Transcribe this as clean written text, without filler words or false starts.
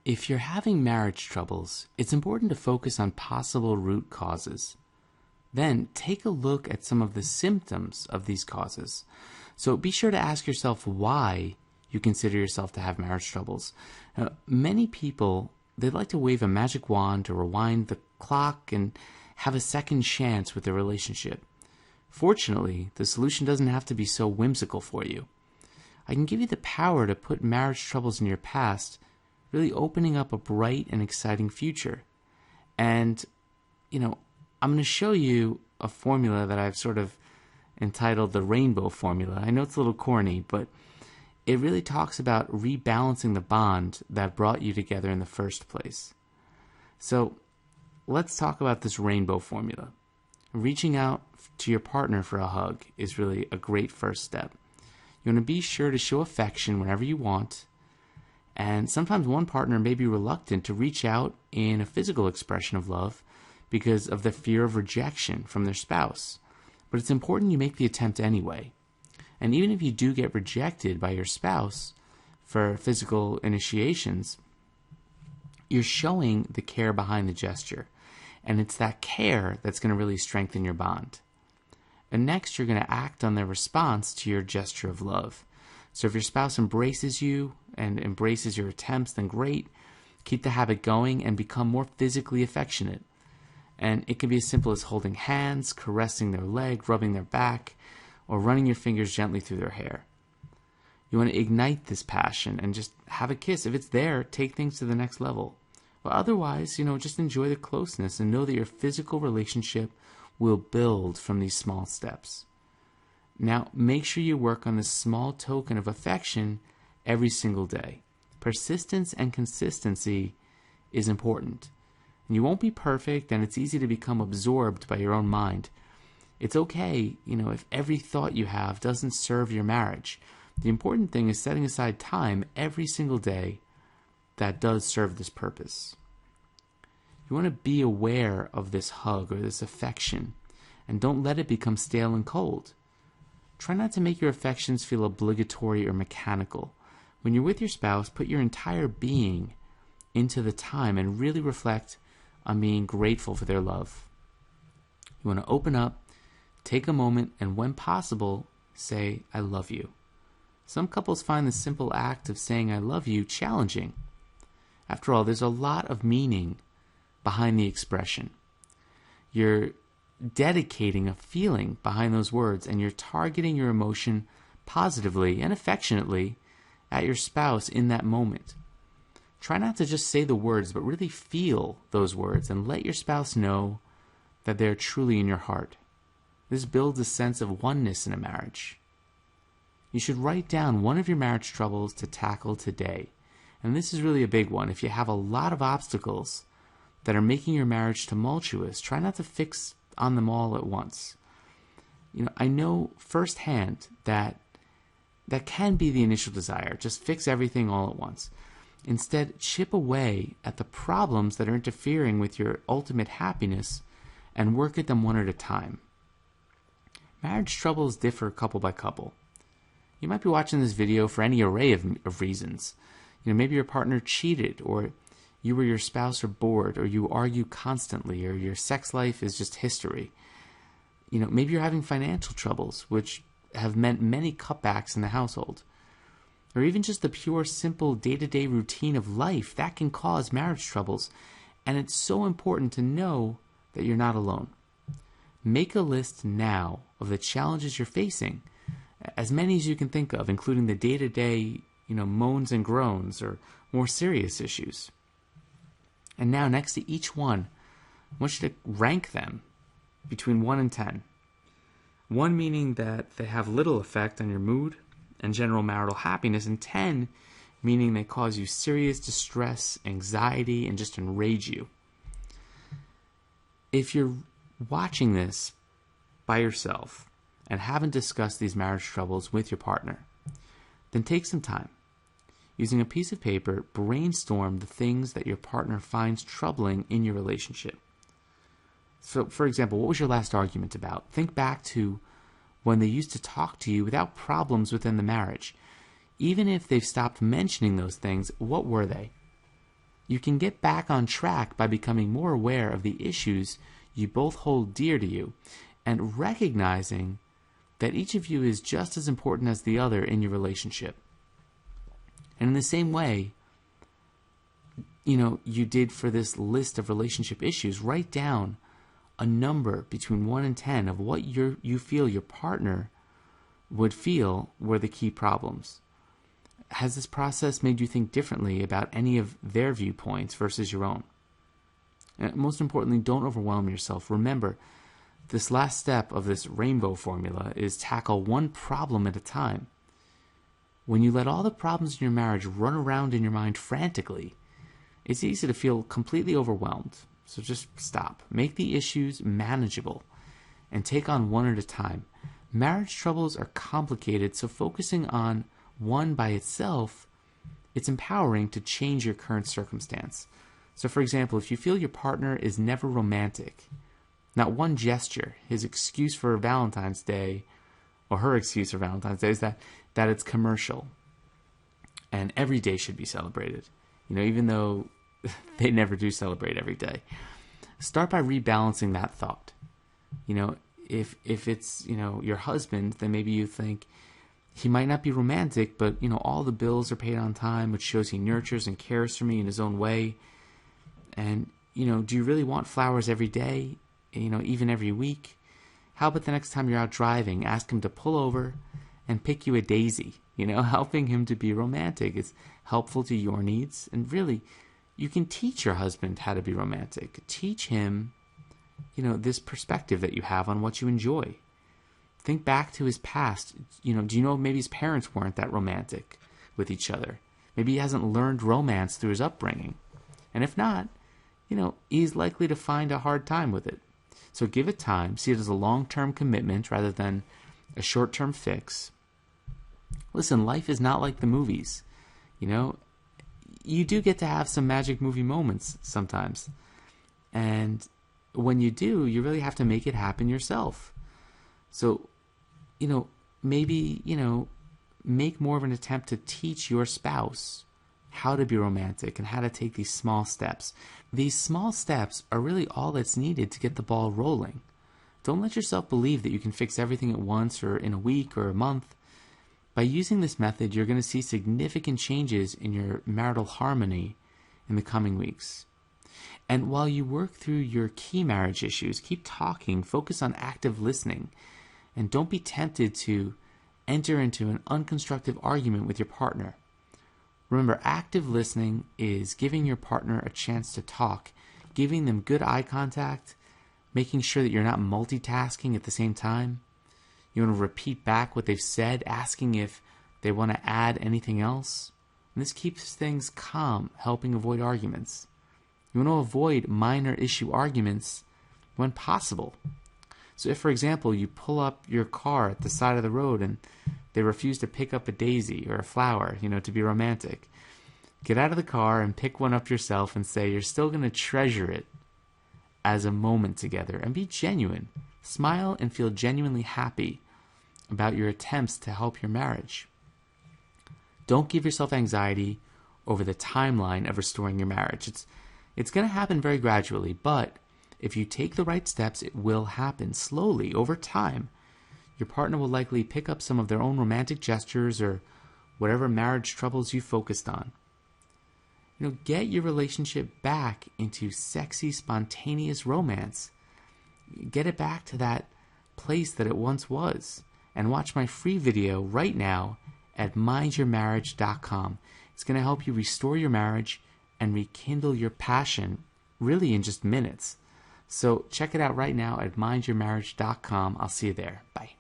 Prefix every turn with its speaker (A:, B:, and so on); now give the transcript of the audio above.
A: If you're having marriage troubles, it's important to focus on possible root causes. Then take a look at some of the symptoms of these causes. So be sure to ask yourself why you consider yourself to have marriage troubles. Many people, they'd like to wave a magic wand to rewind the clock and have a second chance with their relationship. Fortunately, the solution doesn't have to be so whimsical for you. I can give you the power to put marriage troubles in your past, really opening up a bright and exciting future. And, I'm going to show you a formula that I've sort of entitled the rainbow formula. I know it's a little corny, but it really talks about rebalancing the bond that brought you together in the first place. So let's talk about this rainbow formula. Reaching out to your partner for a hug is really a great first step. You want to be sure to show affection whenever you want. And sometimes one partner may be reluctant to reach out in a physical expression of love because of the fear of rejection from their spouse. But it's important you make the attempt anyway. And even if you do get rejected by your spouse for physical initiations, you're showing the care behind the gesture. And it's that care that's going to really strengthen your bond. And next, you're going to act on their response to your gesture of love. So if your spouse embraces you and embraces your attempts, then great. Keep the habit going and become more physically affectionate. And it can be as simple as holding hands, caressing their leg, rubbing their back, or running your fingers gently through their hair. You want to ignite this passion and just have a kiss. If it's there, take things to the next level. But otherwise, just enjoy the closeness and know that your physical relationship will build from these small steps. Now, make sure you work on this small token of affection every single day. Persistence and consistency is important. And you won't be perfect, and it's easy to become absorbed by your own mind. It's okay, if every thought you have doesn't serve your marriage. The important thing is setting aside time every single day that does serve this purpose. You want to be aware of this hug or this affection, and don't let it become stale and cold. Try not to make your affections feel obligatory or mechanical. When you're with your spouse, put your entire being into the time and really reflect on being grateful for their love. You want to open up, take a moment, and when possible, say, I love you. Some couples find the simple act of saying I love you challenging. After all, there's a lot of meaning behind the expression. You're dedicating a feeling behind those words, and you're targeting your emotion positively and affectionately at your spouse in that moment. Try not to just say the words, but really feel those words and let your spouse know that they're truly in your heart. This builds a sense of oneness in a marriage. You should write down one of your marriage troubles to tackle today. And this is really a big one. If you have a lot of obstacles that are making your marriage tumultuous, try not to fix on them all at once. I know firsthand that can be the initial desire. Just fix everything all at once. Instead, chip away at the problems that are interfering with your ultimate happiness and work at them one at a time. Marriage troubles differ couple by couple. You might be watching this video for any array of reasons. Maybe your partner cheated, or you or your spouse are bored, or you argue constantly, or your sex life is just history. Maybe you're having financial troubles, which have meant many cutbacks in the household. Or even just the pure, simple day-to-day routine of life, that can cause marriage troubles. And it's so important to know that you're not alone. Make a list now of the challenges you're facing, as many as you can think of, including the day-to-day, moans and groans or more serious issues. And now, next to each one, I want you to rank them between 1 and 10. 1 meaning that they have little effect on your mood and general marital happiness, and 10 meaning they cause you serious distress, anxiety, and just enrage you. If you're watching this by yourself and haven't discussed these marriage troubles with your partner, then take some time. Using a piece of paper, brainstorm the things that your partner finds troubling in your relationship. So, for example, what was your last argument about? Think back to when they used to talk to you without problems within the marriage. Even if they've stopped mentioning those things, what were they? You can get back on track by becoming more aware of the issues you both hold dear to you and recognizing that each of you is just as important as the other in your relationship. And in the same way, you did for this list of relationship issues, write down a number between 1 and 10 of what you feel your partner would feel were the key problems. Has this process made you think differently about any of their viewpoints versus your own? And most importantly, don't overwhelm yourself. Remember, this last step of this rainbow formula is tackle one problem at a time. When you let all the problems in your marriage run around in your mind frantically, it's easy to feel completely overwhelmed. So just stop. Make the issues manageable and take on one at a time. Marriage troubles are complicated, so focusing on one by itself, it's empowering to change your current circumstance. So for example, if you feel your partner is never romantic, not one gesture, his excuse for Valentine's Day, or her excuse for Valentine's Day is that it's commercial, and every day should be celebrated, even though they never do celebrate every day. Start by rebalancing that thought. If it's, your husband, then maybe you think, he might not be romantic, but, all the bills are paid on time, which shows he nurtures and cares for me in his own way. And, do you really want flowers every day, even every week? How about the next time you're out driving, ask him to pull over and pick you a daisy? Helping him to be romantic is helpful to your needs. And really, you can teach your husband how to be romantic. Teach him, this perspective that you have on what you enjoy. Think back to his past. Do you know maybe his parents weren't that romantic with each other? Maybe he hasn't learned romance through his upbringing. And if not, he's likely to find a hard time with it. So give it time. See it as a long-term commitment rather than a short-term fix. Listen, life is not like the movies. You do get to have some magic movie moments sometimes. And when you do, you really have to make it happen yourself. So, maybe, make more of an attempt to teach your spouse how to be romantic and how to take these small steps. These small steps are really all that's needed to get the ball rolling. Don't let yourself believe that you can fix everything at once or in a week or a month. By using this method, you're going to see significant changes in your marital harmony in the coming weeks. And while you work through your key marriage issues, keep talking, focus on active listening, and don't be tempted to enter into an unconstructive argument with your partner. Remember, active listening is giving your partner a chance to talk, giving them good eye contact, making sure that you're not multitasking at the same time. You want to repeat back what they've said, asking if they want to add anything else. And this keeps things calm, helping avoid arguments. You want to avoid minor issue arguments when possible. So if, for example, you pull up your car at the side of the road and they refuse to pick up a daisy or a flower, to be romantic, get out of the car and pick one up yourself and say you're still going to treasure it as a moment together and be genuine. Smile and feel genuinely happy about your attempts to help your marriage. Don't give yourself anxiety over the timeline of restoring your marriage. It's going to happen very gradually, but if you take the right steps, it will happen slowly over time. Your partner will likely pick up some of their own romantic gestures or whatever marriage troubles you focused on. Get your relationship back into sexy, spontaneous romance. Get it back to that place that it once was. And watch my free video right now at mindyourmarriage.com. It's going to help you restore your marriage and rekindle your passion really in just minutes. So check it out right now at mindyourmarriage.com. I'll see you there. Bye.